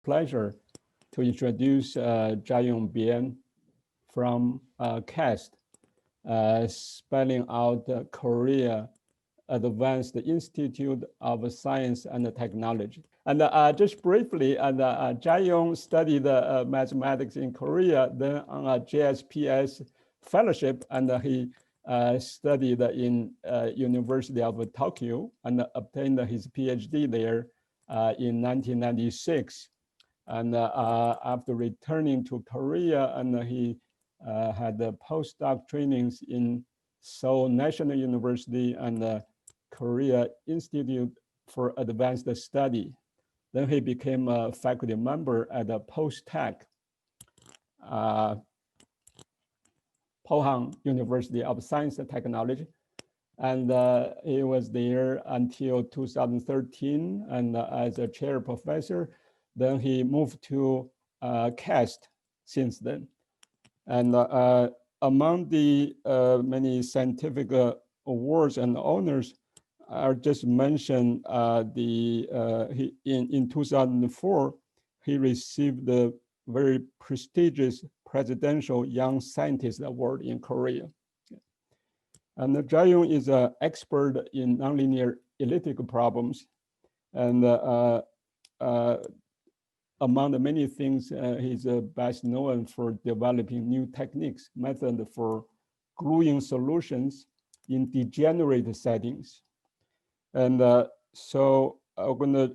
pleasure to introduce Jaeyoung Byeon from KAIST, spelling out Korea Advanced Institute of Science and Technology. And just briefly, Jaeyoung studied mathematics in Korea, then on a JSPS fellowship, and he studied in University of Tokyo and obtained his PhD there in 1996. And after returning to Korea, and he had postdoc trainings in Seoul National University and Korea Institute for Advanced Study. Then he became a faculty member at the Post-Tech Pohang University of Science and Technology. And he was there until 2013 and as a chair professor. Then he moved to KAIST since then. And among the many scientific awards and honors, I just mentioned in 2004, he received the very prestigious Presidential Young Scientist Award in Korea. And Jaeyoung is an expert in nonlinear elliptic problems. And among the many things, he's best known for developing new techniques, method for gluing solutions in degenerate settings. And so I'm gonna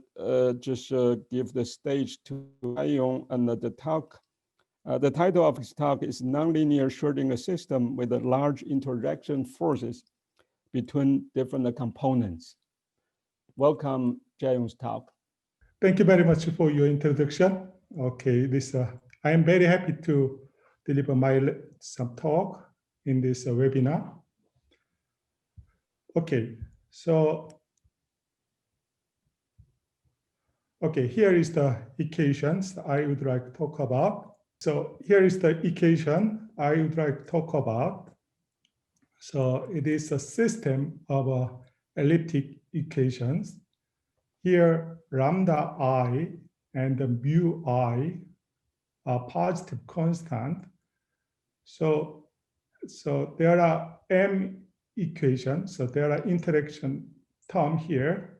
just give the stage to Jaeyoung and the talk. The title of his talk is Nonlinear Schrodinger System with the Large Interaction Forces Between Different Components. Welcome, Jaeyoung's talk. Thank you very much for your introduction. Okay, I am very happy to deliver some talk in this webinar. Okay, so here is the equations I would like to talk about. So here is the equation I would like to talk about. So it is a system of elliptic equations. Here, lambda I and the mu I are positive constant. So there are m equations. So there are interaction term here.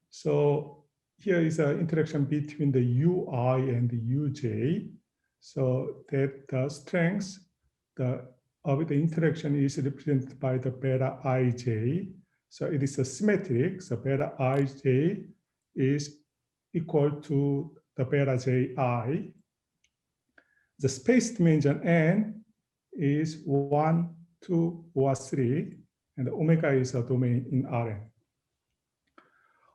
So here is an interaction between the ui and the uj. So that the strength of the interaction is represented by the beta ij. So it is a symmetric. So beta ij is equal to the beta ji. The space dimension n is 1, 2, or 3, and omega is a domain in Rn.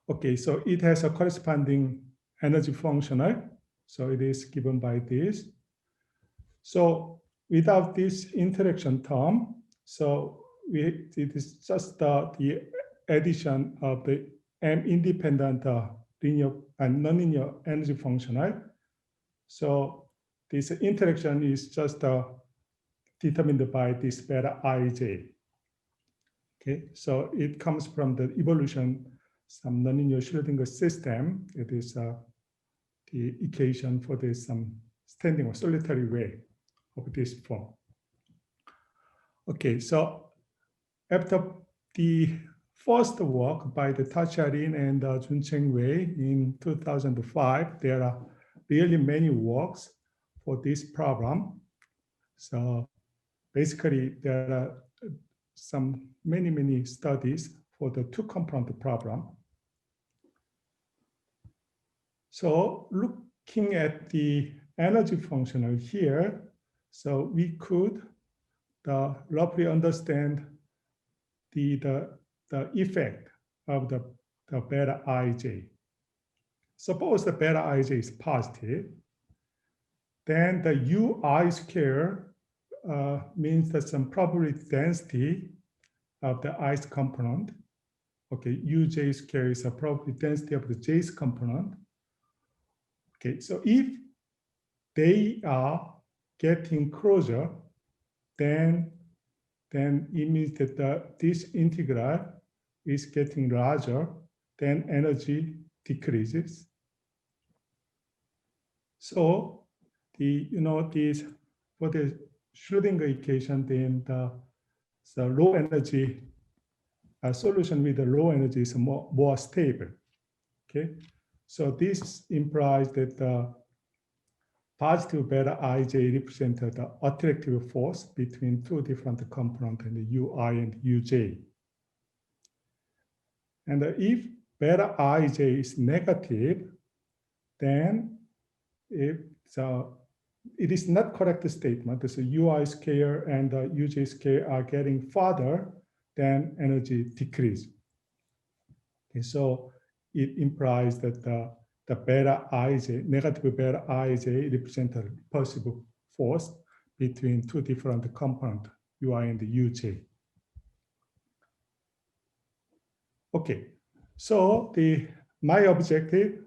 Okay, so it has a corresponding energy functional. So it is given by this. So without this interaction term, so it is just the addition of the m independent linear and nonlinear energy functional. So this interaction is just determined by this beta ij. Okay, so it comes from the evolution some nonlinear Schrodinger system. It is the equation for this standing or solitary wave of this form. Okay, so after the first work by the Tacharin and Juncheng Wei in 2005, there are really many works for this problem. So basically, there are many studies for the two-component problem. So looking at the energy functional here, so we could roughly understand the effect of the beta ij. Suppose the beta ij is positive, then the ui square means that some probability density of the ith component. Okay, uj square is a probability density of the jth component. Okay, so if they are getting closer, then it means that this integral is getting larger, then energy decreases. So these for the Schrödinger equation, then the low energy solution with the low energy is more stable. Okay, so this implies that the positive beta ij represent the attractive force between two different components, and the ui and uj. And if beta ij is negative, then it is not correct statement. So ui square and uj square are getting farther, then energy decrease. Okay, so it implies that the beta ij, negative beta ij, represent a repulsive force between two different components, ui and uj. Okay, so my objective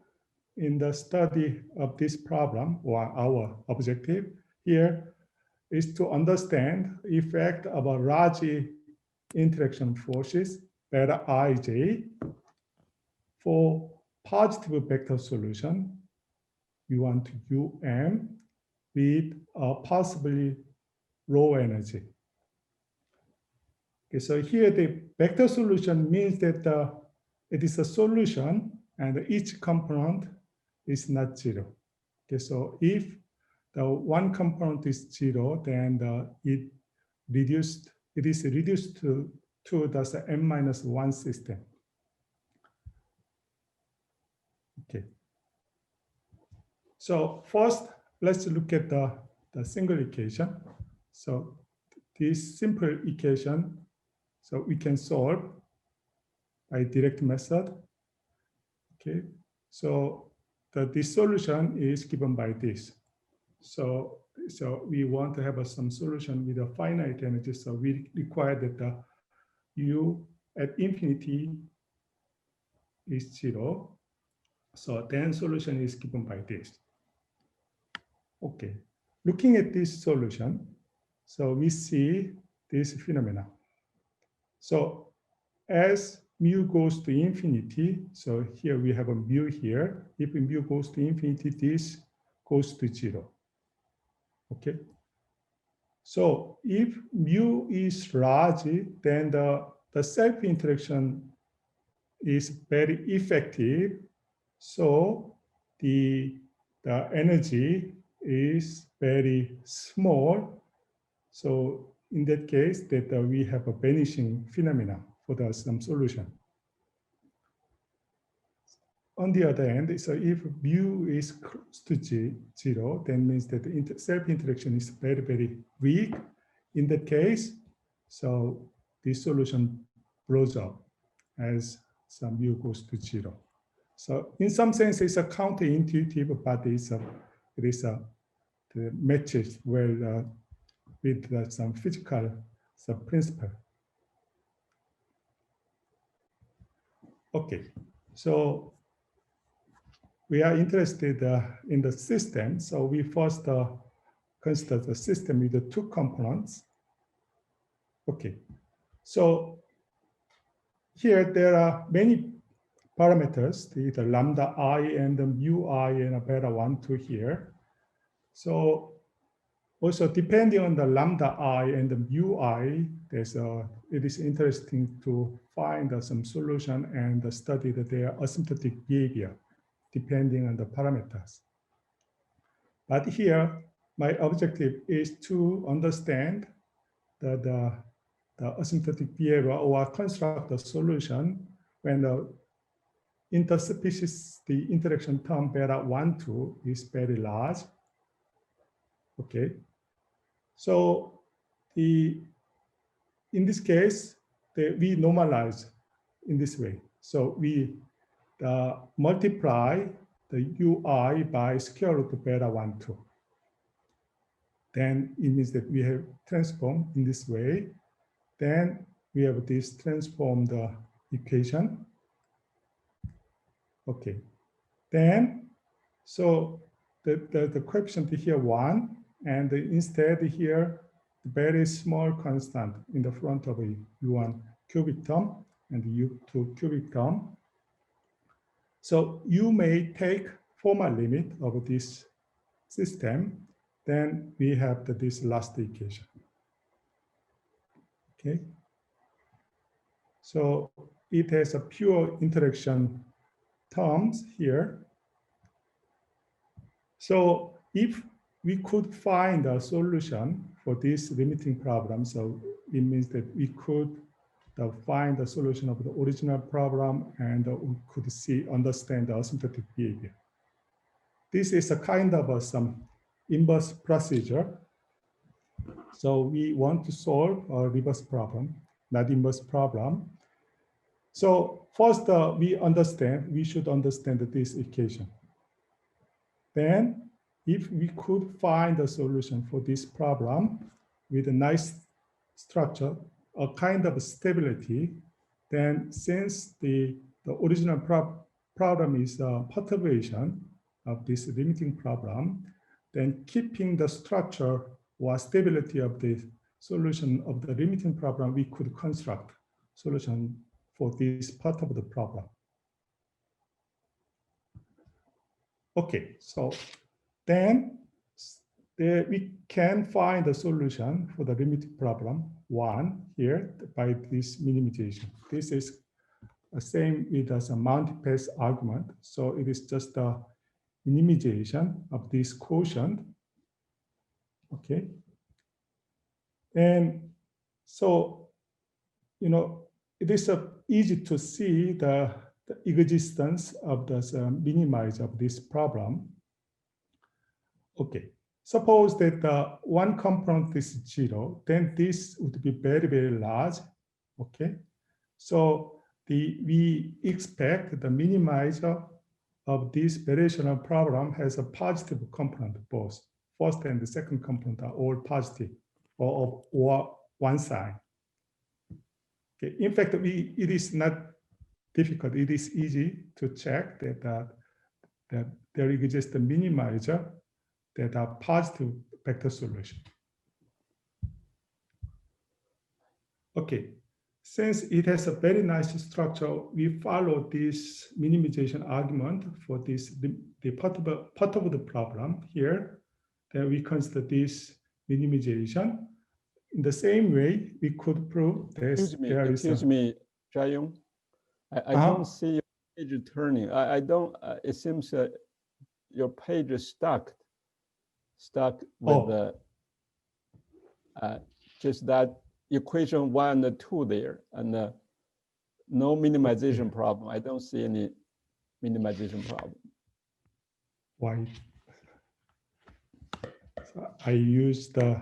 in the study of this problem, or our objective here, is to understand the effect of a large interaction forces, beta ij, for positive vector solution, u1 to um, with a possibly low energy. Okay, so here the vector solution means that it is a solution and each component is not zero. Okay, so if the one component is zero, then it is reduced to the n-1 system. Okay. So first, let's look at the single equation. So this simple equation, so we can solve by direct method. Okay. So this solution is given by this. So we want to have some solution with a finite energy. So we require that the u at infinity is zero. So then solution is given by this. Okay, looking at this solution, so we see this phenomena. So as mu goes to infinity, so here we have a mu here. If mu goes to infinity, this goes to zero. Okay. So if mu is large, then the self-interaction is very effective. So the energy is very small. So in that case, that we have a vanishing phenomena for some solution. On the other hand, so if mu is close to zero, then means that the self-interaction is very, very weak. In that case, so this solution blows up as some mu goes to zero. So in some sense, it's a counterintuitive, but it matches well with some physical principle. Okay, so we are interested in the system. So we first consider the system with the two components. Okay, so here there are many parameters, the lambda I and the mu I and a beta 1, 2 here. So also depending on the lambda I and the mu I, it is interesting to find some solution and study their asymptotic behavior depending on the parameters. But here, my objective is to understand the asymptotic behavior or construct a solution when the interspecies, the interaction term beta 1, 2 is very large. Okay. So in this case, we normalize in this way. So we multiply the ui by square root of beta 1, 2. Then it means that we have transformed in this way. Then we have this transformed equation. Okay. Then, so the coefficient here 1, and instead here, the very small constant in the front of a u1 cubic term and u2 cubic term. So you may take formal limit of this system, then we have this last equation. Okay. So it has a pure interaction terms here. So if we could find a solution for this limiting problem, so it means that we could find the solution of the original problem and we could understand the asymptotic behavior. This is a kind of some inverse procedure. So we want to solve a reverse problem, not inverse problem. So first we should understand this equation. Then if we could find a solution for this problem with a nice structure, a kind of stability, then since the original problem is a perturbation of this limiting problem, then keeping the structure or stability of the solution of the limiting problem, we could construct solution for this part of the problem. Okay, so then we can find a solution for the limiting problem 1 here by this minimization. This is the same with as a multipath argument. So it is just a minimization of this quotient. Okay. And so, you know, it is easy to see the existence of the minimize of this problem. Okay, suppose that one component is 0, then this would be very, very large. Okay, so we expect the minimizer of this variational problem has a positive component both. First and the second component are all positive or one sign. Okay, in fact, it is not difficult. It is easy to check that there exists a minimizer that are positive vector solution. Okay, since it has a very nice structure, we follow this minimization argument for this the part of the problem here. Then we consider this minimization. In the same way, we could prove this. Excuse me, Jaeyoung. I don't see your page turning. I don't. It seems your page is stuck with the just that equation 1 and 2 there, and no minimization problem. I don't see any minimization problem. Why? So I use the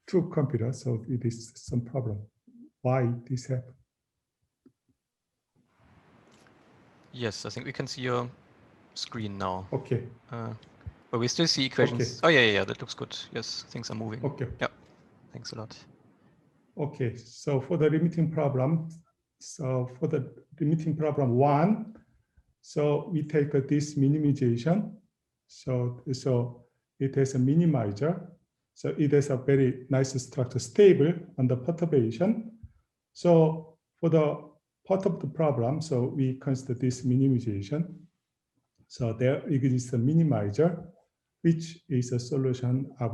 two computers, so it is some problem. Why this happened? Yes, I think we can see your screen now. Okay. But we still see equations. Okay. Oh, yeah, that looks good. Yes, things are moving. Okay. Yeah, thanks a lot. Okay, so for the limiting problem, 1, so we take this minimization. So it has a minimizer. So it has a very nice structure, stable under perturbation. So for the part of the problem, so we consider this minimization. So there exists a minimizer, which is a solution of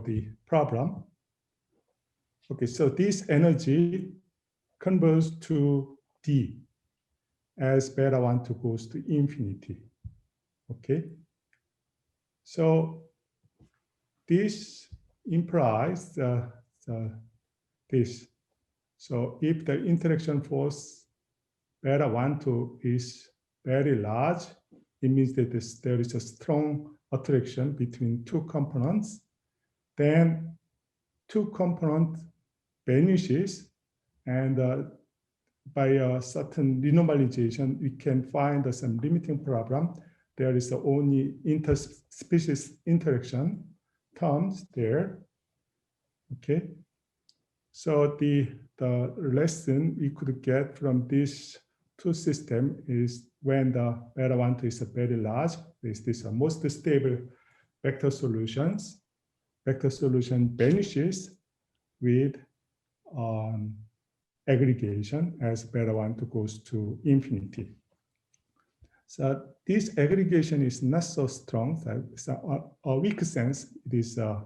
the problem. Okay, so this energy converts to D as beta 1 goes to infinity. Okay, so this implies this. So if the interaction force beta 1 is very large, it means that there is a strong attraction between two components. Then two component vanishes, and by a certain renormalization, we can find some limiting problem. There is only interspecies interaction terms there. Okay, so the lesson we could get from this two system is when the beta 1 is very large, this most stable vector solutions. Vector solution vanishes with aggregation as beta 1 goes to infinity. So this aggregation is not so strong. So a weak sense, it is a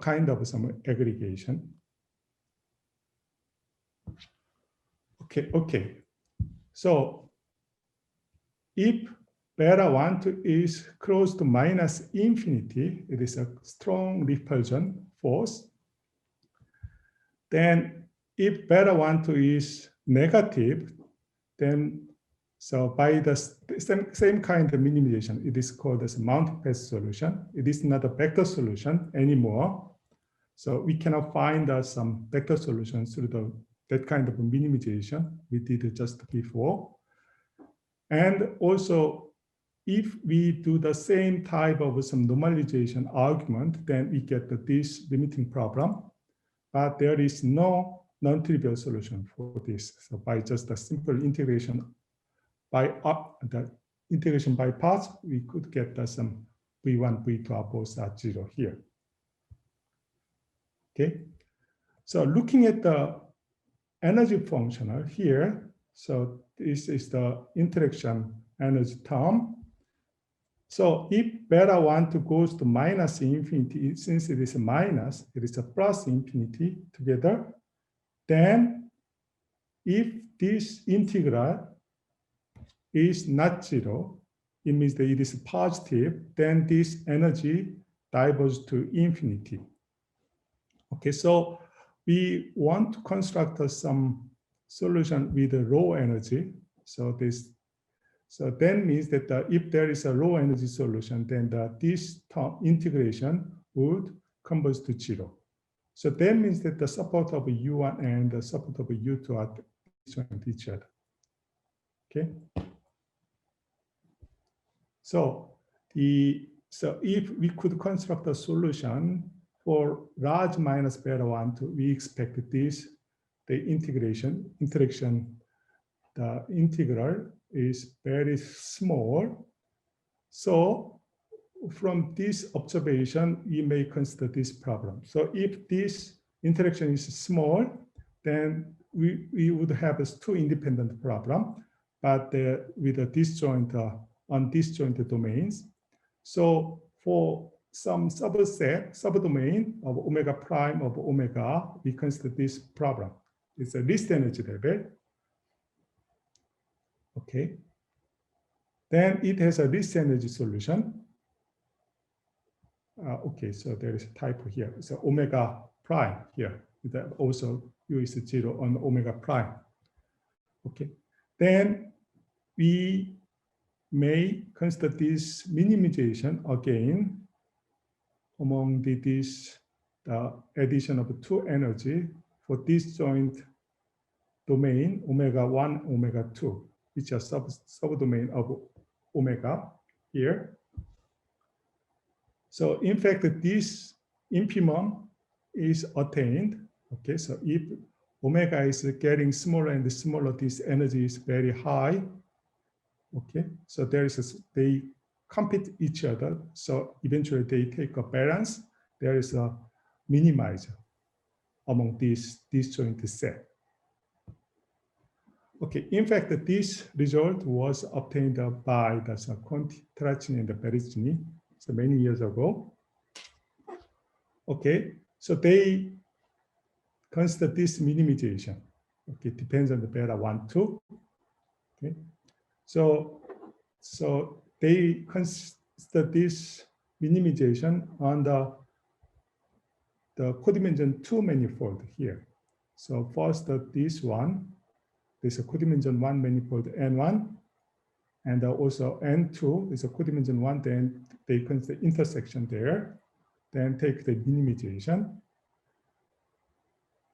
kind of some aggregation. Okay. So if beta 1 to is close to minus infinity, it is a strong repulsion force. Then if beta 1 to is negative, then so by the same kind of minimization, it is called as a multipath solution. It is not a vector solution anymore. So we cannot find some vector solutions through that kind of minimization we did just before. And also, if we do the same type of some normalization argument, then we get this limiting problem. But there is no non-trivial solution for this. So by just a simple integration by the integration by parts, we could get some V1, V2 are both at 0 here. Okay, so looking at the energy functional here, so this is the interaction energy term. So if beta 1 to goes to minus infinity, since it is a minus, it is a plus infinity together, then if this integral is not 0, it means that it is positive, then this energy diverges to infinity. Okay, so we want to construct some solution with a low energy. So that means that if there is a low energy solution, then this term integration would converge to 0. So that means that the support of U1 and the support of U2 are disjoint each other. Okay. So if we could construct a solution for large minus beta 1 to, we expect the interaction, the integral is very small. So from this observation, we may consider this problem. So if this interaction is small, then we would have two independent problem, but with a disjoint on disjoint domains. So for some subdomain of omega prime of omega, we consider this problem. It's a least energy level. Okay. Then it has a least energy solution. Okay, so there is a typo here. So omega prime here. Also U is 0 on omega prime. Okay. Then we may consider this minimization again among the addition of two energy for disjoint domain omega 1, omega 2, which are subdomain of omega here. So in fact, this infimum is attained. Okay, so if omega is getting smaller and smaller, this energy is very high. Okay, so they compete each other. So eventually they take a balance. There is a minimizer among these disjoint set. Okay, in fact, this result was obtained by the Conti-Tracini and Berrettini, so many years ago. Okay, so they consider this minimization. Okay, depends on the beta 1, 2. Okay, so they consider this minimization on the codimension 2 manifold here. So first, this one, there's a codimension 1 manifold N1, and also N2 is a codimension 1, then they consider intersection there, then take the minimization.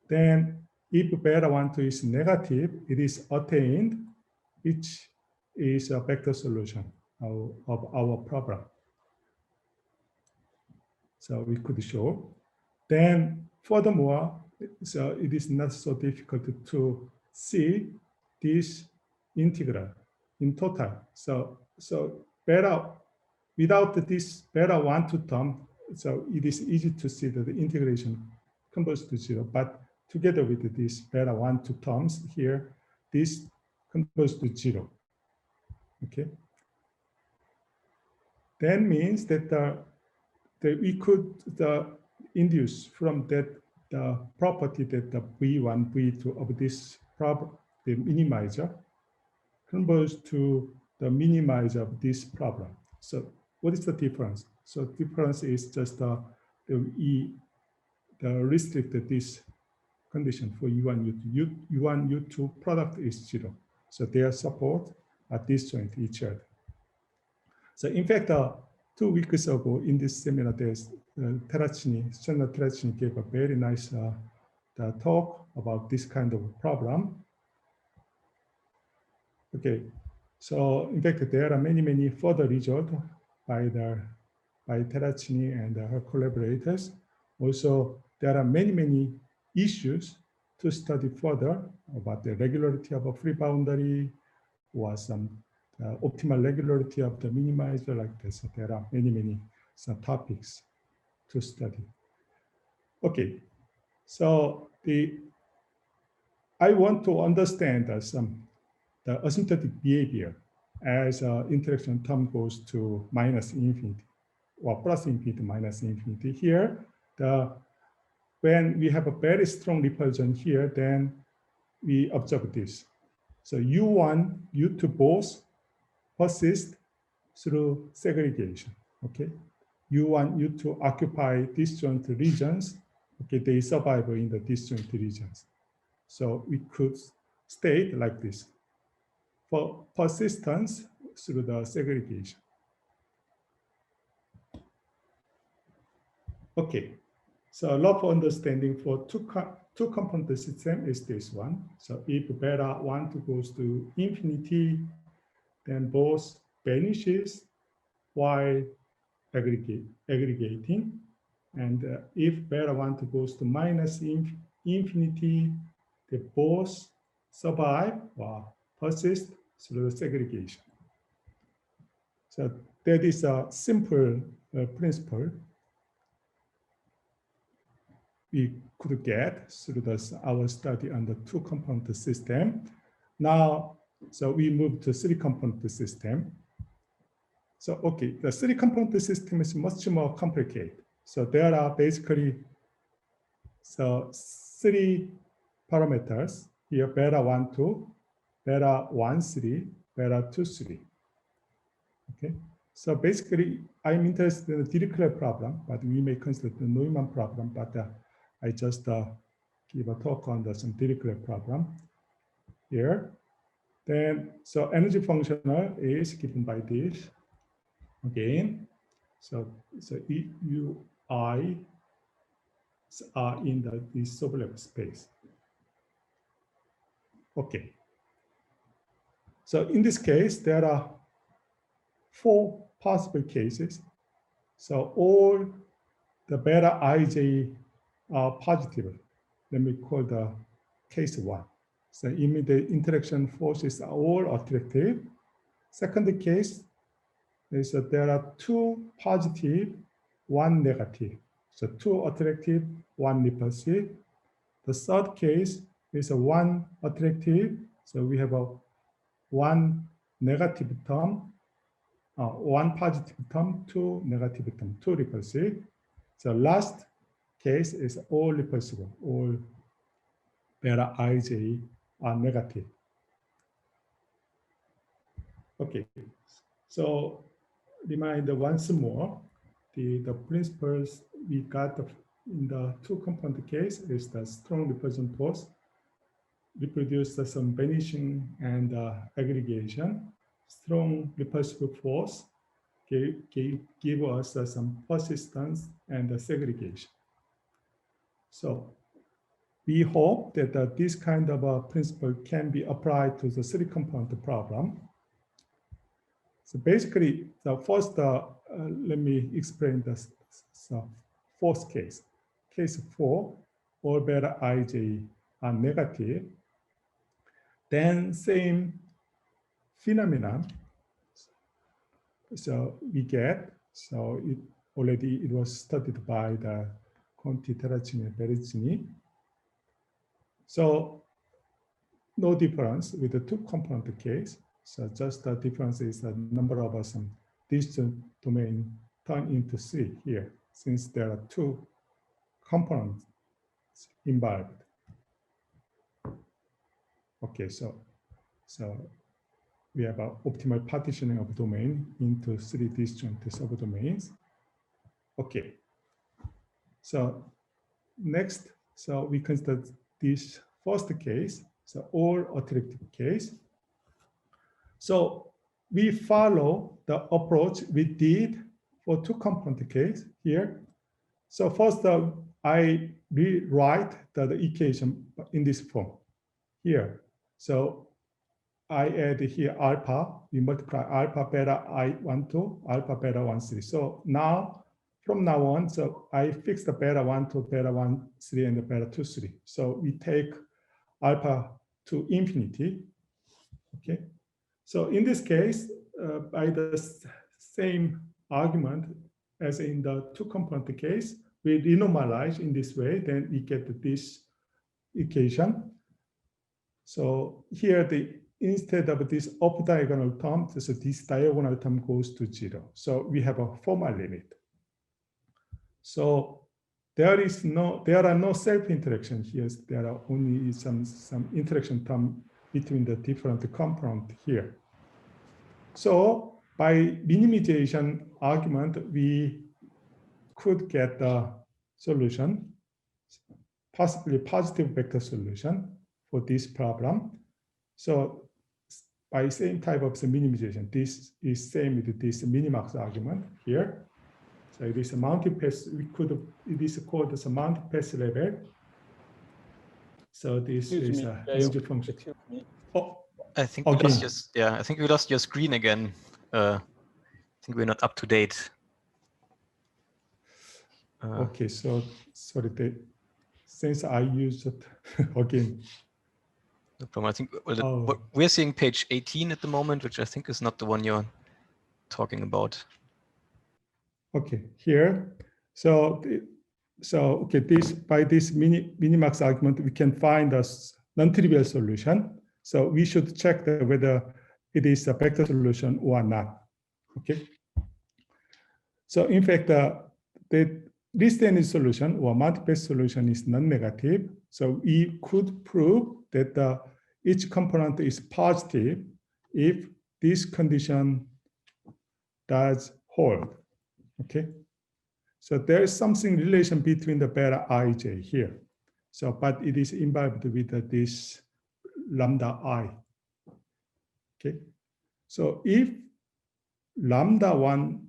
Then if beta 1, 2 is negative, it is attained, which is a vector solution of our problem. So we could show. Then furthermore, so it is not so difficult to see this integral in total. So beta, without this beta 1, 2 term, so it is easy to see that the integration converges to 0, but together with this beta 1, 2 terms here, this converges to 0. Okay, that means that we could induce from that the property that the V1, V2 of this problem, the minimizer, converges to the minimizer of this problem. So what is the difference? So difference is just the restricted this condition for U1, U2. U1, U2 product is 0. So their support are disjoint each other. So in fact, 2 weeks ago in this seminar, there's Chandra Terracini gave a very nice talk about this kind of problem. Okay, so in fact, there are many further results by Terracini and her collaborators. Also, there are many issues to study further about the regularity of a free boundary or some optimal regularity of the minimizer like this. So there are many some topics to study. Okay, so I want to understand the asymptotic behavior as interaction term goes to minus infinity or plus infinity, minus infinity. Here, when we have a very strong repulsion here, then we observe this. So U1, U2 both persist through segregation, okay? U1, U2 occupy disjoint regions, okay? They survive in the disjoint regions. So we could state like this. For persistence through the segregation. Okay, so rough understanding for two component system is this one. So if beta 1 goes to infinity, then both vanishes while aggregating. And if beta 1 goes to minus infinity, they both survive or persist through the segregation. So that is a simple principle we could get through our study on the 2-component system. Now, so we move to 3-component system. So, okay, the 3-component system is much more complicated. So there are basically 3 parameters here, beta 1, 2, beta 1, 3, beta 2, 3. Okay, so basically, I'm interested in the Dirichlet problem, but we may consider the Neumann problem, but I just give a talk on some Dirichlet problem here. Then, so energy functional is given by this again. So UI are in this overlap space. Okay. So in this case, there are 4 possible cases. So all the beta ij are positive. Let me call the case 1. So immediate interaction forces are all attractive. Second case is that there are 2 positive, 1 negative. So 2 attractive, 1 repulsive. The third case is a 1 attractive. So we have a 1 negative term, 1 positive term, 2 negative term, 2 repulsive. So last case is all repulsive, all beta ij are negative. Okay, so remind once more, the principles we got in the 2-component case is the strong repulsion force reproduce some vanishing and aggregation. Strong repulsive force give us some persistence and segregation. So we hope that this kind of a principle can be applied to the 3-component problem. So basically, the first, let me explain the fourth case. Case 4, all beta ij are negative. Then same phenomenon. So we get, so it was studied by the Conti, Terracini, and Berrettini. So no difference with the 2-component case. So just the difference is the number of some disjoint domain turn into 3 here, since there are 2 components involved. Okay, so we have an optimal partitioning of domain into 3 disjoint subdomains. Okay, so next, so we consider this first case, so all attractive case. So we follow the approach we did for 2 component case here. So first, I rewrite the equation in this form here. So I add here alpha, we multiply alpha beta I12, alpha beta 13. So now, from now on, so I fix the beta 12, beta 13, and the beta 23. So we take alpha to infinity, okay? So in this case, by the same argument as in the 2 component case, we renormalize in this way, then we get this equation. So here, instead of this up diagonal term, so this diagonal term goes to 0. So we have a formal limit. So there are no self-interaction here. There are only some interaction term between the different components here. So by minimization argument, we could get the solution, possibly positive vector solution for this problem. So by same type of minimization, this is same with this minimax argument here. So it is a multipass, it is called as a multipass level. So this is a range function. Excuse me. Oh, I think we lost your, I think we lost your screen again. I think we're not up to date. Okay, so sorry, since I used it again. No problem. I think we're seeing page 18 at the moment, which I think is not the one you're talking about. Okay, here. So okay, by this minimax argument, we can find a non-trivial solution. So we should check whether it is a vector solution or not. Okay. So in fact, the least any solution or multipass solution is non-negative. So we could prove that each component is positive if this condition does hold. Okay. So there is something relation between the beta ij here. So, but it is involved with this lambda I. Okay. So if lambda 1,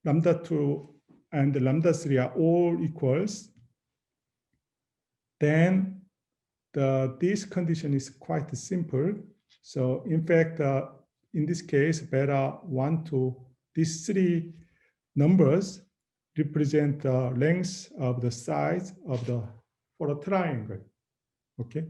lambda 2, and lambda 3 are all equals, then this condition is quite simple. So in fact, in this case, beta 1, 2, these 3 numbers represent the length of the sides of for a triangle. Okay.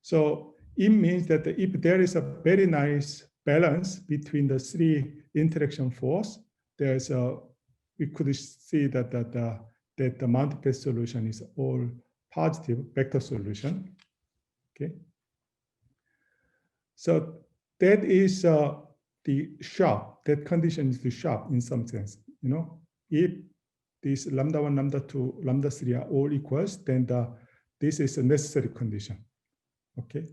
So it means that if there is a very nice balance between the 3 interaction force, we could see that the multipass solution is all positive vector solution. Okay. So that is the sharp. That condition is the sharp in some sense. You know, if these lambda 1, lambda 2, lambda 3 are all equals, then this is a necessary condition. Okay.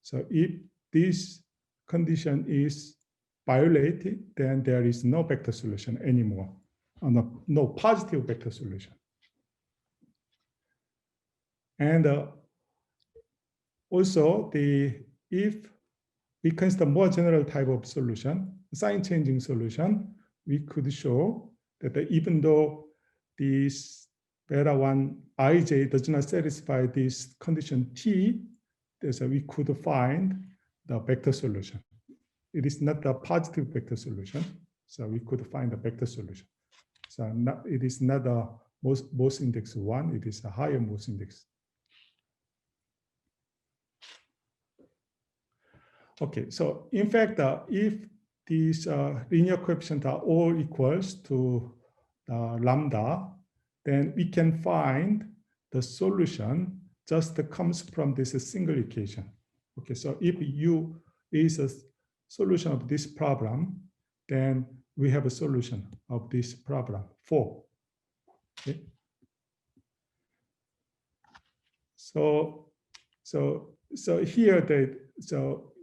So if this condition is violated, then there is no vector solution anymore. No positive vector solution. And also, if we consider more general type of solution, sign changing solution, we could show that even though this beta 1 ij does not satisfy this condition T, so we could find the vector solution. It is not a positive vector solution, so we could find a vector solution. So it is not a Morse index 1, it is a higher Morse index. Okay, so in fact, if these linear coefficients are all equals to lambda, then we can find the solution just comes from this single equation. Okay, so if U is a solution of this problem, then we have a solution of this problem 4. Okay. So here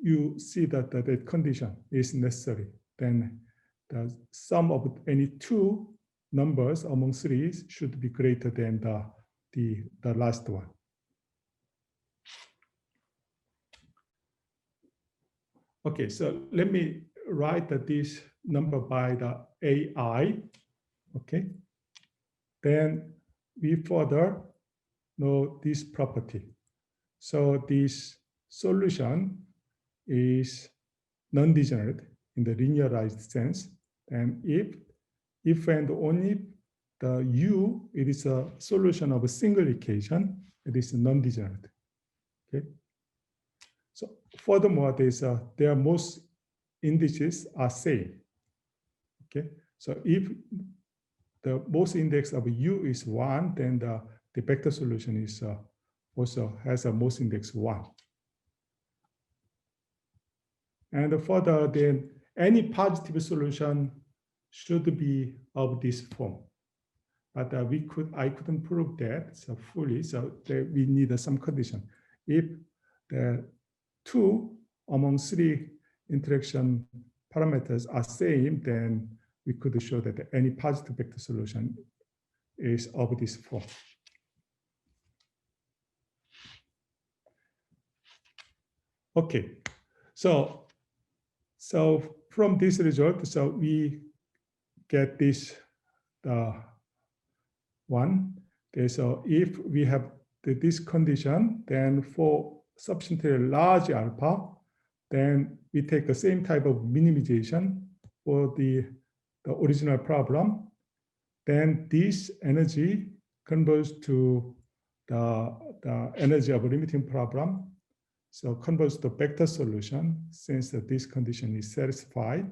you see that the condition is necessary. Then the sum of any two numbers among series should be greater than the last one. Okay, so let me write this number by the AI. Okay, then we further know this property. So this solution is non-degenerate in the linearized sense, and if and only the U, it is a solution of a single equation, it is non-degenerate. Okay. So furthermore, their most indices are same. Okay. So if the most index of U is 1, then the vector solution is also has a most index 1. And further, then any positive solution should be of this form. But I couldn't prove that so fully, so we need some condition. If the 2 among 3 interaction parameters are same, then we could show that any positive vector solution is of this form. Okay, so from this result, so we get this one. Okay, so if we have this condition, then for substantially large alpha, then we take the same type of minimization for the original problem. Then this energy converts to the energy of a limiting problem. So converts to vector solution since this condition is satisfied.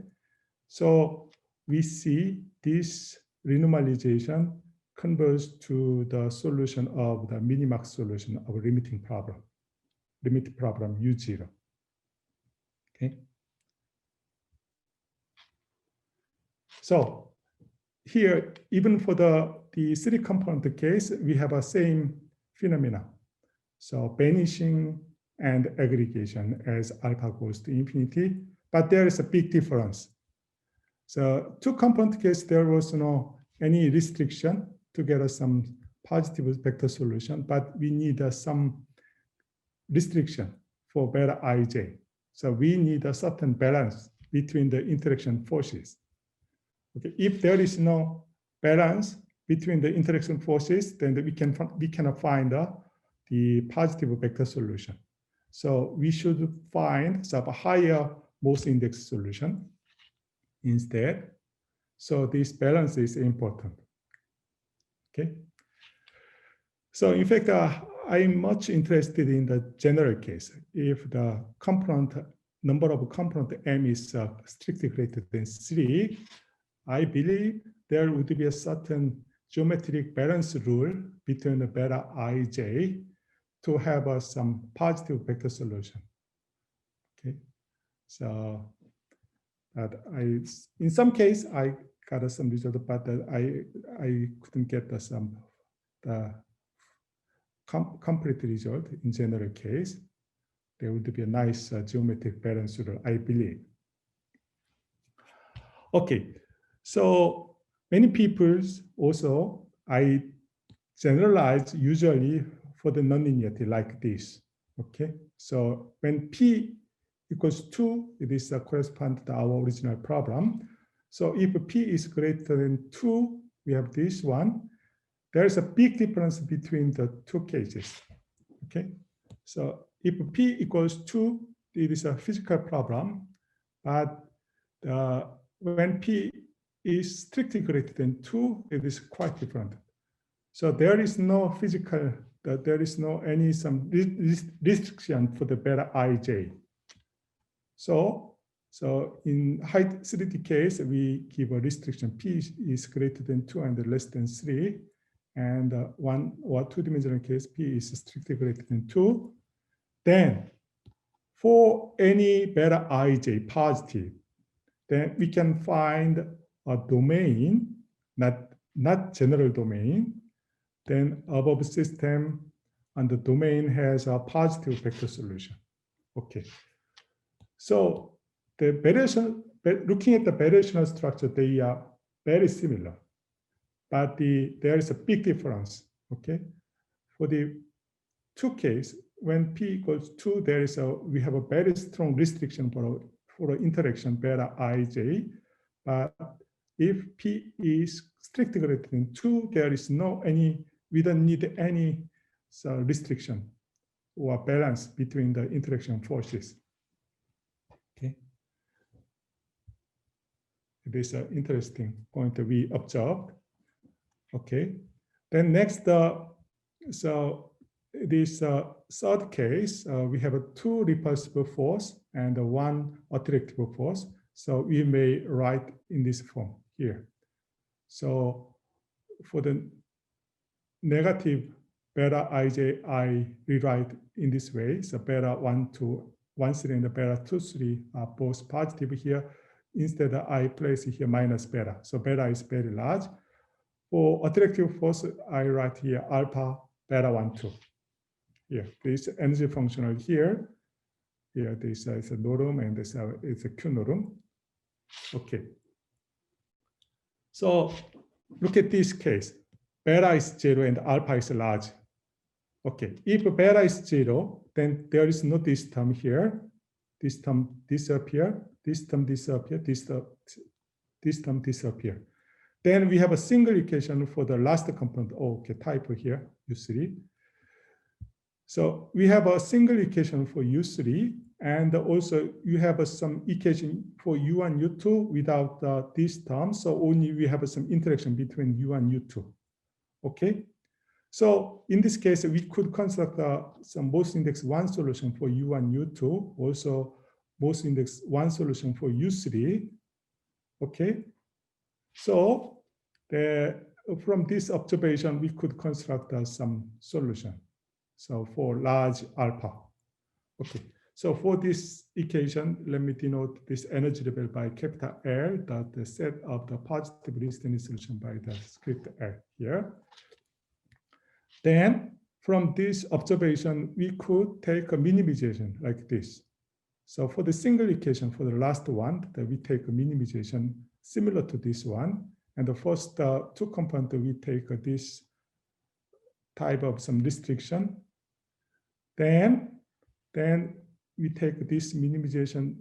So we see this renormalization converts to the solution of the minimax solution of a limiting problem, limit problem U0. Okay. So here, even for the 3-component case, we have a same phenomena. So vanishing and aggregation as alpha goes to infinity, but there is a big difference. So 2-component case, there was no any restriction to get us some positive vector solution, but we need some restriction for beta ij. So we need a certain balance between the interaction forces. Okay, if there is no balance between the interaction forces, then we cannot find the positive vector solution. So we should find some higher most index solution instead. So this balance is important. Okay. So in fact, I'm much interested in the general case. If the number of component M is strictly greater than 3, I believe there would be a certain geometric balance rule between the beta ij to have some positive vector solution. Okay, so that in some case I got some result, but I couldn't get the complete result in general case. There would be a nice geometric balance rule, I believe. Okay, so many people also I generalize usually for the nonlinearity like this. Okay, so when P equals 2, it is correspond to our original problem. So if P is greater than 2, we have this one. There is a big difference between the two cases. Okay, so if P equals 2, it is a physical problem, but when P is strictly greater than 2, it is quite different. So there is no physical, there is no some restriction for the beta ij. So in high 3D case, we give a restriction P is greater than 2 and less than 3. And 1 or 2-dimensional case, P is strictly greater than 2. Then for any beta ij positive, then we can find a domain, not general domain, then above system and the domain has a positive vector solution. Okay. So the variation, looking at the variational structure, they are very similar, but there is a big difference. Okay. For the two cases, when p equals 2, we have a very strong restriction for interaction beta ij. But if p is strictly greater than 2, there is we don't need any restriction or balance between the interaction forces. Okay. It is an interesting point that we observed. Okay. Then next, so this third case, we have a 2 repulsive force and 1 attractive force. So we may write in this form here. So for the negative beta ij, I rewrite in this way. So beta 1, 2, 1, 3 and the beta 2, 3 are both positive here. Instead, I place here minus beta. So beta is very large. For attractive force, I write here alpha beta 1, 2. Here, this energy functional here. Here, this is a norm and this is a Q norm. Okay. So look at this case. Beta is 0 and alpha is large. Okay. If beta is 0, then there is no this term here. This term disappear. This term disappear. This term disappear. Then we have a single equation for the last component. Oh, okay, typo here, U3. So we have a single equation for U3, and also you have some equation for U1, U2 without this term. So only we have some interaction between U1, U2. Okay. So in this case, we could construct some Morse index 1 solution for U1, U2, also Morse index 1 solution for U3. Okay. So from this observation, we could construct some solution. So for large alpha. Okay. So for this equation, let me denote this energy level by capital L, the set of the positive resistance solution by the script L here. Then from this observation, we could take a minimization like this. So for the single equation, for the last one, that we take a minimization similar to this one. And the first 2 components, we take this type of some restriction. Then we take this minimization,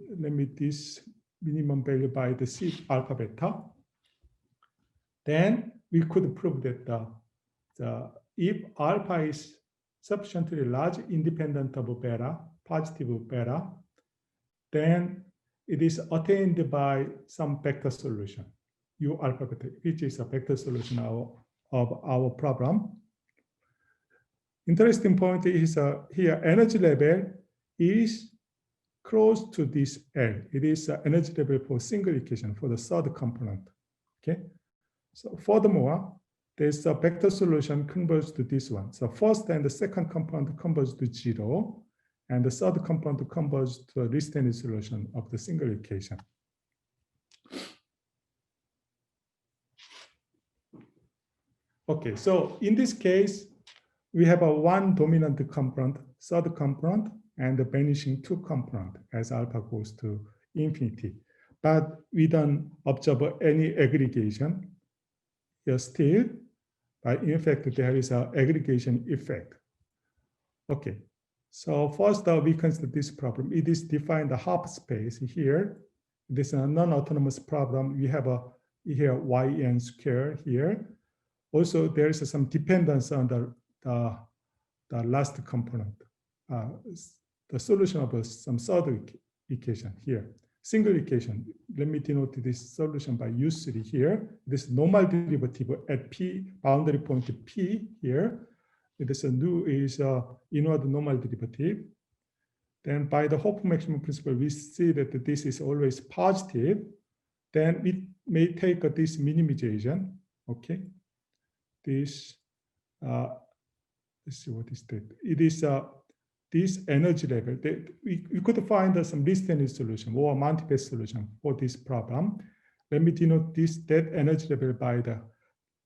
this minimum value by the C alpha beta. Then we could prove that if alpha is sufficiently large, independent of beta, positive beta, then it is attained by some vector solution, U alpha beta, which is a vector solution of our problem. Interesting point is here energy level is close to this L. It is energy level for single equation for the third component. Okay. So furthermore, there's a vector solution converges to this one. So first and the second component converges to 0, and the third component converges to a resistance solution of the single equation. Okay, so in this case, we have a 1 dominant component, third component, and the vanishing 2 component as alpha goes to infinity. But we don't observe any aggregation here still. But in fact, there is an aggregation effect. Okay, so first we consider this problem. It is defined the half space here. This is a non-autonomous problem. We have here yn square here. Also, there is some dependence on the last component. The solution of some third equation here. Single equation. Let me denote this solution by U3 here. This normal derivative at P, boundary point P here. This nu is inward normal derivative. Then by the Hopf maximum principle, we see that this is always positive. Then we may take this minimization. Okay. This, let's see what is that. It is this energy level. We could find some resistance solution or multi-phase solution for this problem. let me denote that energy level by the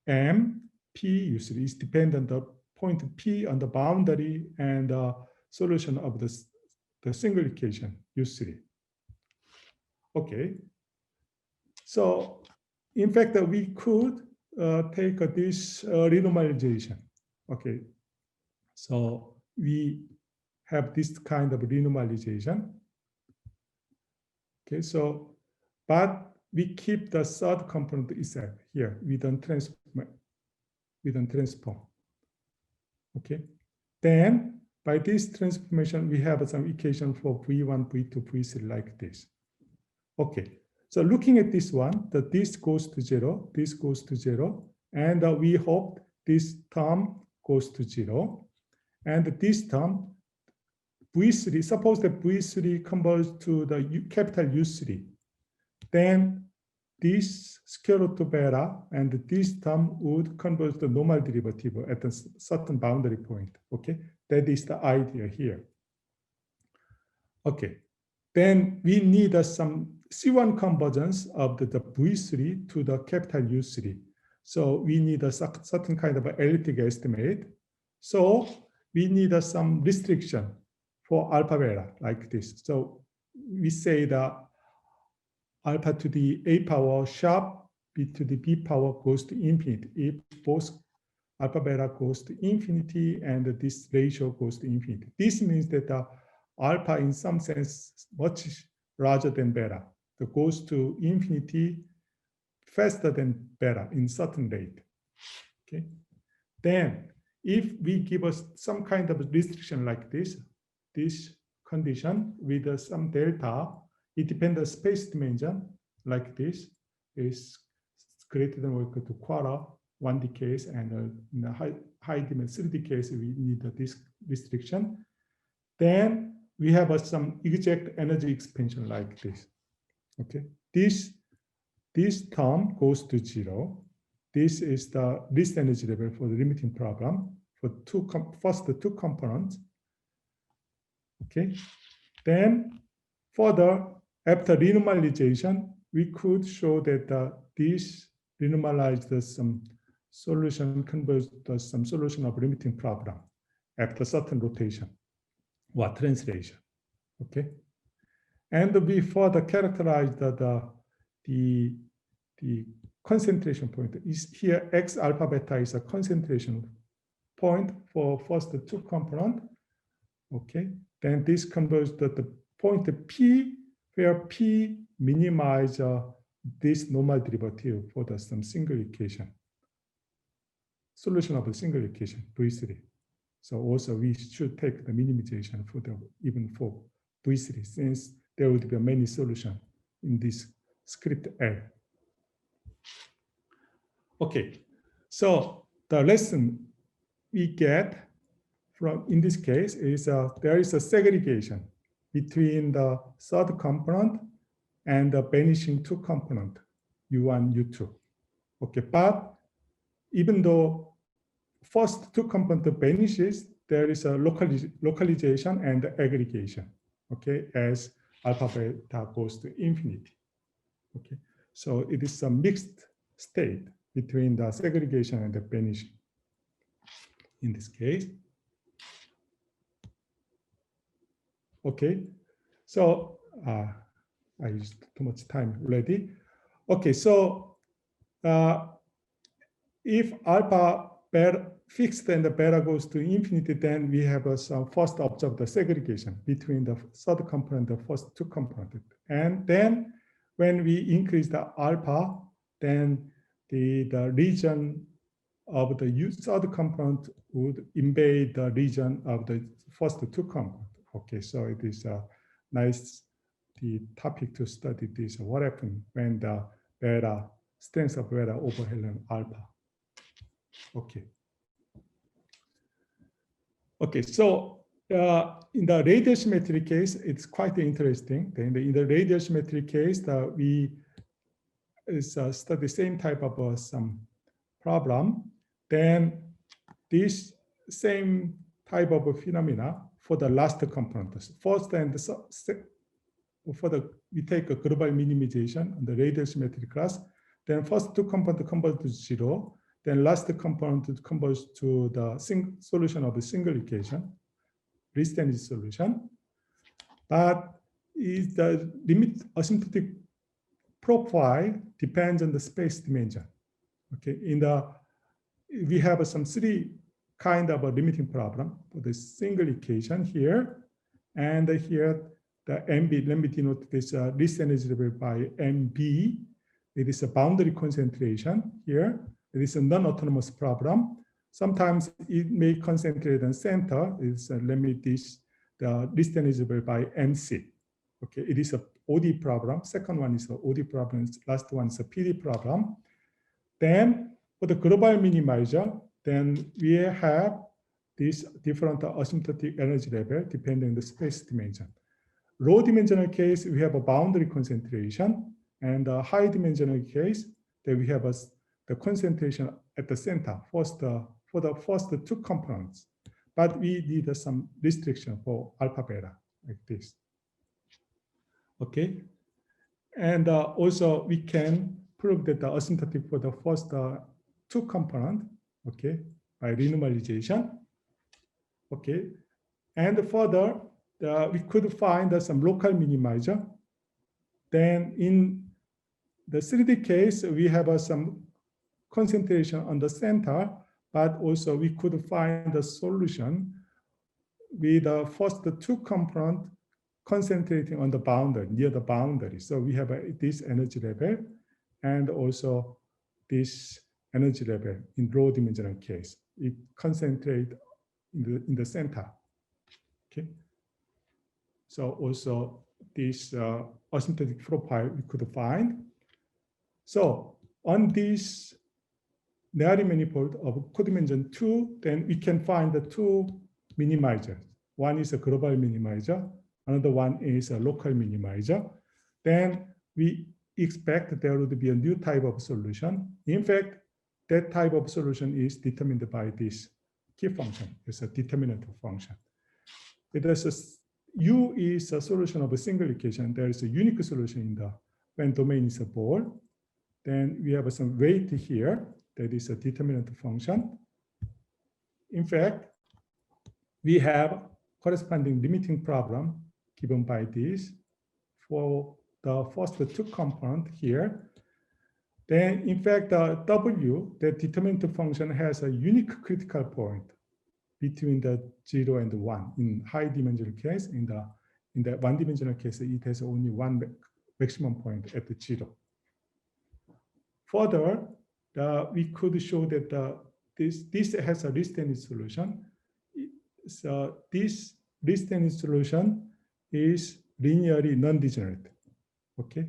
M, P usually is dependent on the point P on the boundary and the solution of the single equation usually. Okay. So in fact, we could take this renormalization. Okay. So we have this kind of renormalization. Okay. So, but we keep the third component itself here. We don't transform. Okay. Then by this transformation, we have some equation for V1, V2, V3 like this. Okay. So looking at this one, that this goes to 0, this goes to 0, and we hope this term goes to 0. And this term, V3, suppose that V3 converges to the capital U3, then this square root of beta and this term would converge the normal derivative at a certain boundary point. Okay, that is the idea here. Okay, then we need some C1 convergence of the V3 to the capital U3. So we need a certain kind of elliptic estimate. So we need some restriction for alpha beta like this. So we say that alpha to the A power sharp B to the B power goes to infinity if both alpha beta goes to infinity and this ratio goes to infinity. This means that alpha in some sense much larger than beta. That goes to infinity faster than beta in certain rate. Okay. Then if we give us some kind of restriction like this condition with some delta, it depends on space dimension like this is greater than or equal to quarter 1D case, and in the high dimension 3D case we need this restriction. Then we have some exact energy expansion like this. Okay, this term goes to 0. This is the least energy level for the limiting problem for first two components. Okay, then further after renormalization, we could show that this renormalized some solution converges to some solution of limiting problem after certain rotation or translation. Okay, and we further characterize the concentration point is here. X alpha beta is a concentration point for first two component. Okay, then this converges to the point P, where P minimize this normal derivative for some single equation. Solution of the single equation V3. So also we should take the minimization for even for V3, since there would be many solutions in this script L. Okay, so the lesson we get from in this case is there is a segregation between the third component and the vanishing two component, U1, U2. Okay, but even though first two component vanishes, there is a localization and aggregation, okay, as alpha beta goes to infinity. Okay, so it is a mixed state between the segregation and the vanishing in this case. Okay, so I used too much time already. Okay, so if alpha beta fixed and the beta goes to infinity, then we have some first observe the segregation between the third component and the first two components. And then when we increase the alpha, then the region of the third component would invade the region of the first two components. Okay, so it is a nice topic to study this. What happens when the beta strength of beta overhang alpha? Okay. Okay, so in the radial symmetry case, it's quite interesting. Then in the radial symmetry case, we study the same type of some problem. Then this same type of phenomena for the last component. First and we take a global minimization on the radial symmetry class. Then first two components converge to 0. Then last component converge to the solution of a single equation, least energy solution. But is the limit asymptotic profile depends on the space dimension. Okay, we have some three kind of a limiting problem for the single equation here, and here the MB. Let me denote this least energy level by MB. It is a boundary concentration here. It is a non-autonomous problem. Sometimes it may concentrate on center. It's the least energy level by MC. Okay, it is a OD problem. Second one is a OD problem. Last one is a PD problem. Then for the global minimizer, then we have this different asymptotic energy level depending on the space dimension. Low dimensional case, we have a boundary concentration, and the high dimensional case, that we have the concentration at the center for the first two components. But we need some restriction for alpha beta like this. Okay, and also we can prove that the asymptotic for the first two components, okay, by renormalization. Okay, and further, we could find some local minimizer. Then in the 3D case, we have some concentration on the center, but also we could find a solution with the first two components concentrating on the boundary, near the boundary. So we have this energy level and also this energy level in low dimensional case. It concentrates in the center. Okay. So also this asymptotic profile we could find. So on this Neari manifold of codimension 2, then we can find the two minimizers. One is a global minimizer, another one is a local minimizer. Then we expect there would be a new type of solution. In fact, that type of solution is determined by this key function. It's a determinant function. It is U is a solution of a single equation. There is a unique solution when domain is a ball. Then we have some weight here. That is a determinant function. In fact, we have corresponding limiting problem given by this for the first two components here. Then, in fact, the W, the determinant function, has a unique critical point between the 0 and 1. In high dimensional case, in the one dimensional case, it has only one maximum point at the 0. Further, we could show that this has a least energy solution. So this least energy solution is linearly non-degenerate. Okay.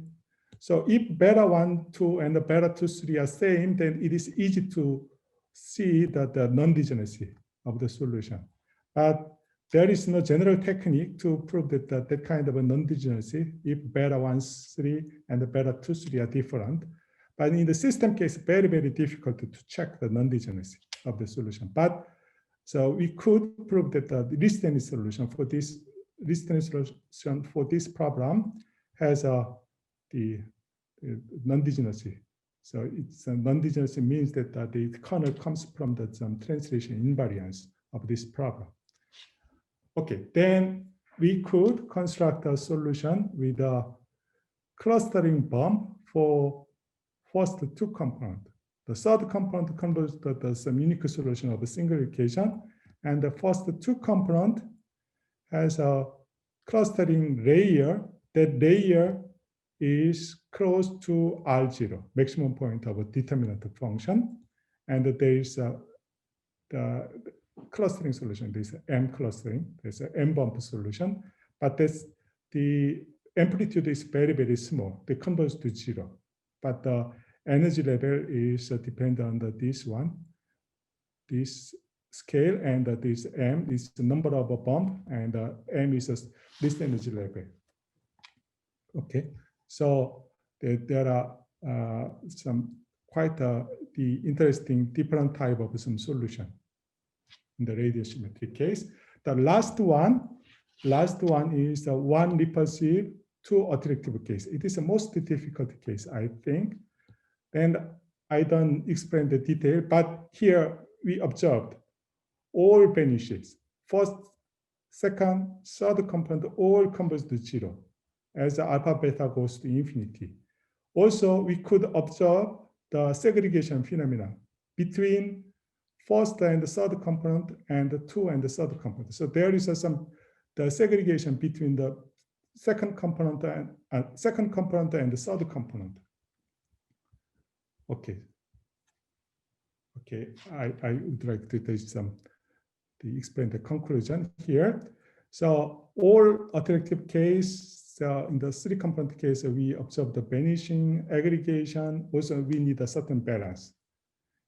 So if beta 1, 2, and the beta 2, 3 are same, then it is easy to see that the non-degeneracy of the solution. But there is no general technique to prove that that kind of a non-degeneracy if beta 1, 3, and the beta 2, 3 are different. But in the system case, very, very difficult to check the non-degeneracy of the solution. But so we could prove that the least energy solution for this problem has the non-degeneracy. So it's non-degeneracy means that the kernel comes from the translation invariance of this problem. Okay, then we could construct a solution with a clustering bump for first two components. The third component converges to some unique solution of a single equation, and the first two component has a clustering layer. That layer is close to R0, maximum point of a determinant function, and there is the clustering solution. There is M clustering. There's an M bump solution, but the amplitude is very, very small. They converge to 0, but the energy level is dependent on this scale, and this M is the number of a bump, and M is a least energy level. Okay, so there are some quite the interesting different type of some solution in the radial symmetry case. The last one is one repulsive, two attractive case. It is the most difficult case, I think. And I don't explain the detail, but here we observed all vanishes. First, second, third component all converge to zero as alpha beta goes to infinity. Also, we could observe the segregation phenomena between first and third component and the two and the third component. So there is the segregation between the second component and the third component. Okay. Okay, I would like to take to explain the conclusion here. So all attractive case in the three component case, we observe the vanishing, aggregation. Also, we need a certain balance.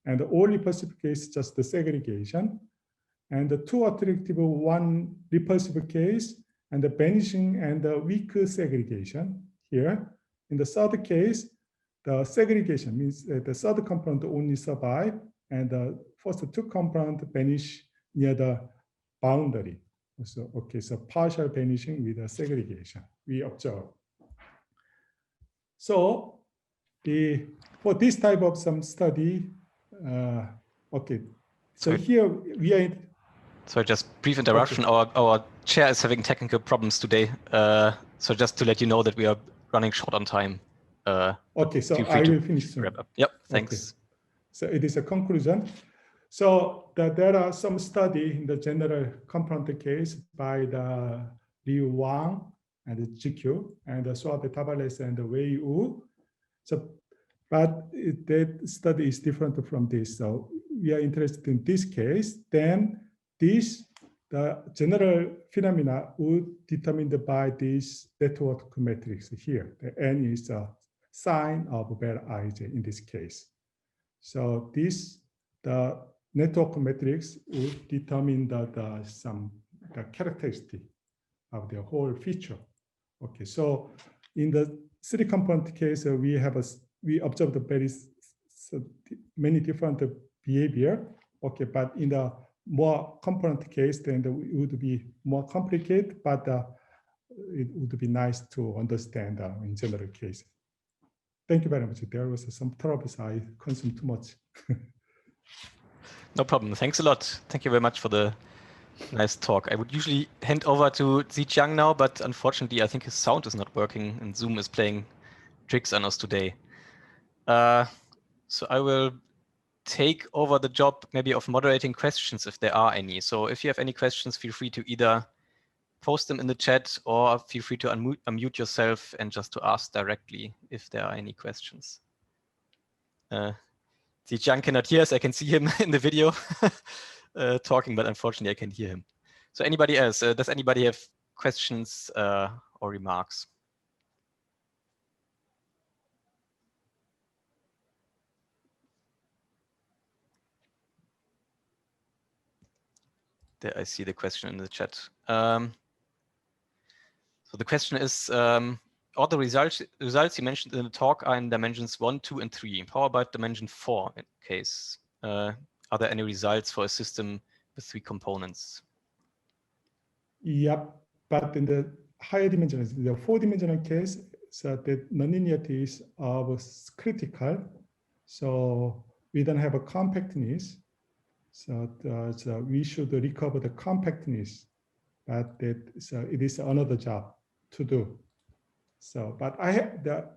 And all repulsive case, just the segregation. And the two attractive, one repulsive case, and the vanishing and the weak segregation here. In the third case, the segregation means that the third component only survive, and the first two components vanish near the boundary. So, okay, so partial vanishing with a segregation we observe. So, for this type of some study, okay. So Sorry. here we are. Sorry, just brief interruption. Okay. Our chair is having technical problems today. So just to let you know that we are running short on time. Okay, so I will finish soon. Wrap up. Yep, thanks. Okay. So it is a conclusion. So there are some study in the general component case by the Liu Wang and the GQ and the Suave Tavales and the Wei Wu. So, but that study is different from this. So we are interested in this case. Then the general phenomena would determined by this network matrix here. The N is a sign of beta ij in this case. So the network matrix would determine the characteristic of the whole feature. Okay, so in the three component case, we observe the very many different behavior. Okay, but in the more component case, then it would be more complicated, but it would be nice to understand in general case. Thank you very much. There was some troubles. I consumed too much. No problem. Thanks a lot. Thank you very much for the nice talk. I would usually hand over to Jaeyoung now, but unfortunately, I think his sound is not working and Zoom is playing tricks on us today. So I will take over the job maybe of moderating questions if there are any. So if you have any questions, feel free to either post them in the chat or feel free to unmute yourself and just to ask directly if there are any questions. Jaeyoung cannot hear us. I can see him in the video talking, but unfortunately I can hear him. So anybody else? Does anybody have questions or remarks? There I see the question in the chat. So the question is, all the results you mentioned in the talk are in dimensions 1, 2, and 3. How about dimension 4 in case? Are there any results for a system with 3 components? Yep, but in the higher dimensions, the 4-dimensional case, so the nonlinearity is critical. So we don't have a compactness. So we should recover the compactness, but it is another job to do. So, but I have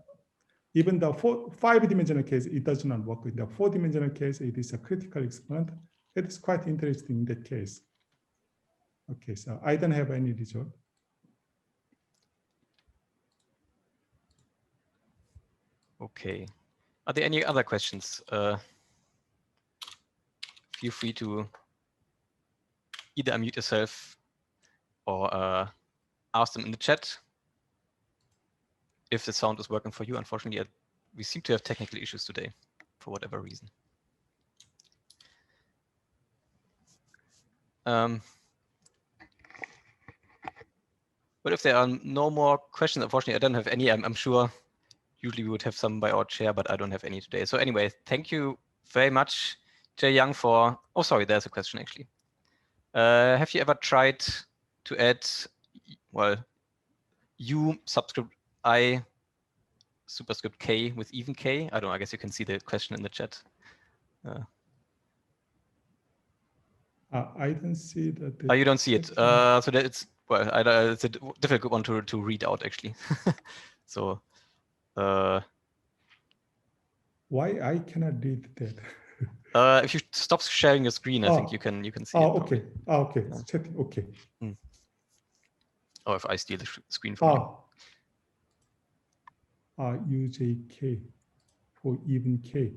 even the 5-dimensional case, it does not work. In the 4-dimensional case, it is a critical experiment. It is quite interesting in that case. Okay, so I don't have any result. Okay. Are there any other questions? Feel free to either unmute yourself or ask them in the chat if the sound is working for you. Unfortunately, we seem to have technical issues today for whatever reason. But if there are no more questions, unfortunately, I don't have any. I'm sure usually we would have some by our chair, but I don't have any today. So anyway, thank you very much, Jaeyoung, for... Oh, sorry, there's a question actually. Have you ever tried to add, well, U subscript I superscript k with even k. I don't know, I guess you can see the question in the chat. I don't see that. Oh, you don't see it. So that it's, well, it's a difficult one to read out actually. So why I cannot read that? if you stop sharing your screen, I think you can see it. Okay. Okay. It's chatting. Okay. Or if I steal the screen from you. UJK for even K.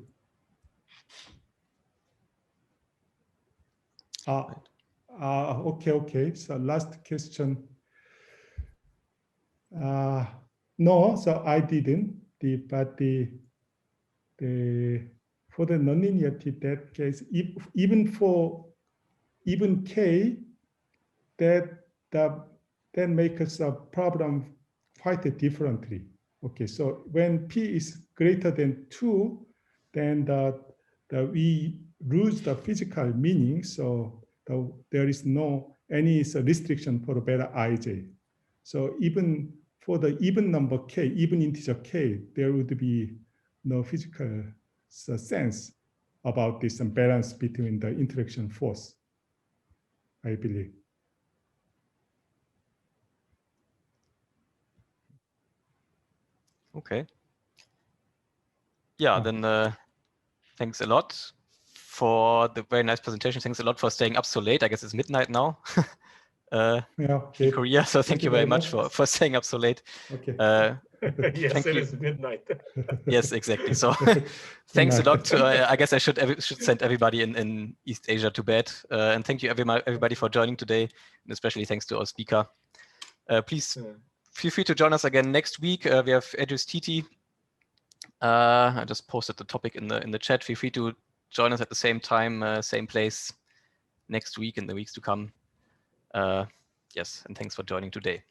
Okay. So last question. No, so I didn't. But for the nonlinearity, that case, even for even K, that makes a problem quite differently. Okay, so when P is greater than 2, then we lose the physical meaning. So there is no any restriction for the beta ij. So even for the even number k, even integer k, there would be no physical sense about this balance between the interaction force, I believe. Okay. Yeah, then thanks a lot for the very nice presentation. Thanks a lot for staying up so late. I guess it's midnight now. In Korea, so thank you very much for staying up so late. Okay. Yes, it is midnight. Yes, exactly. So thanks a lot to, I guess I should send everybody in East Asia to bed. And thank you everybody for joining today, and especially thanks to our speaker. Please feel free to join us again next week. We have Edris Titi. I just posted the topic in the chat. Feel free to join us at the same time, same place next week and the weeks to come. Yes, and thanks for joining today.